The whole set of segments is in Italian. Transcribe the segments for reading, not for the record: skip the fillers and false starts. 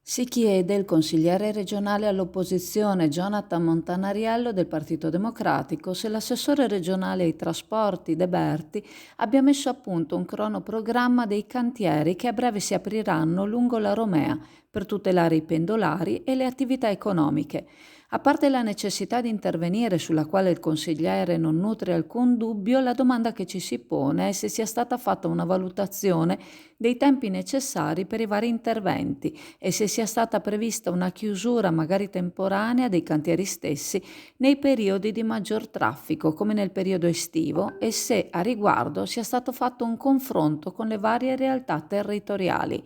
Si chiede il consigliere regionale all'opposizione Jonathan Montanariello del Partito Democratico se l'assessore regionale ai trasporti De Berti abbia messo a punto un cronoprogramma dei cantieri che a breve si apriranno lungo la Romea per tutelare i pendolari e le attività economiche. A parte la necessità di intervenire, sulla quale il consigliere non nutre alcun dubbio, la domanda che ci si pone è se sia stata fatta una valutazione dei tempi necessari per i vari interventi e se sia stata prevista una chiusura magari temporanea dei cantieri stessi nei periodi di maggior traffico, come nel periodo estivo, e se a riguardo sia stato fatto un confronto con le varie realtà territoriali.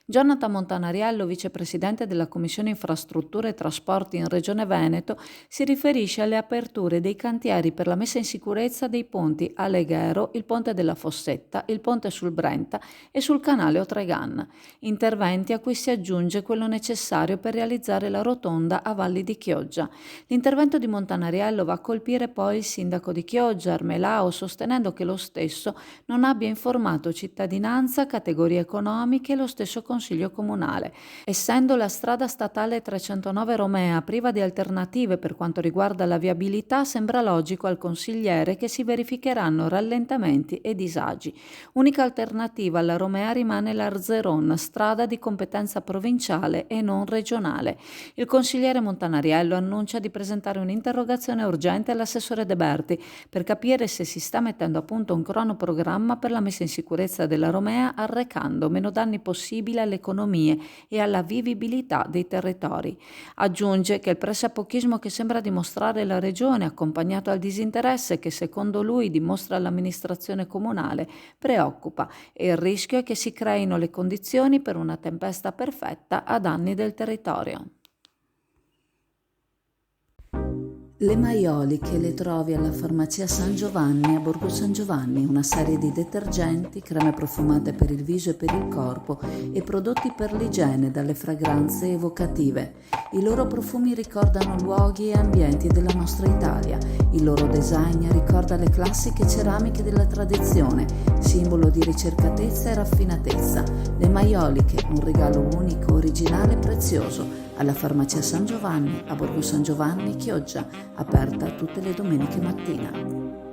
Jonathan Montanariello, vicepresidente della Commissione Infrastrutture e Trasporti in Regione Veneto, si riferisce alle aperture dei cantieri per la messa in sicurezza dei ponti Aleghero, il ponte della Fossetta, il ponte sul Brenta e sul canale Otregan, interventi a cui si aggiunge quello necessario per realizzare la rotonda a Valli di Chioggia. L'intervento di Montanariello va a colpire poi il sindaco di Chioggia, Armelao, sostenendo che lo stesso non abbia informato cittadinanza, categorie economiche e lo stesso Consiglio Comunale. Essendo la strada statale 309 Romea priva di alternative per quanto riguarda la viabilità, sembra logico al consigliere che si verificheranno rallentamenti e disagi. Unica alternativa alla Romea rimane l'Arzeron, strada di competenza provinciale e non regionale. Il consigliere Montanariello annuncia di presentare un'interrogazione urgente all'assessore De Berti per capire se si sta mettendo a punto un cronoprogramma per la messa in sicurezza della Romea, arrecando meno danni possibili alle economie e alla vivibilità dei territori. Aggiunge che il pressappochismo che sembra dimostrare la Regione, accompagnato al disinteresse che secondo lui dimostra l'amministrazione comunale, preoccupa e il rischio è che si creino le condizioni per una tempesta perfetta a danni del territorio. Le maioliche le trovi alla farmacia San Giovanni a Borgo San Giovanni, una serie di detergenti, creme profumate per il viso e per il corpo e prodotti per l'igiene dalle fragranze evocative. I loro profumi ricordano luoghi e ambienti della nostra Italia. Il loro design ricorda le classiche ceramiche della tradizione, simbolo di ricercatezza e raffinatezza. Le maioliche, un regalo unico, originale e prezioso. Alla farmacia San Giovanni, a Borgo San Giovanni, Chioggia, aperta tutte le domeniche mattina.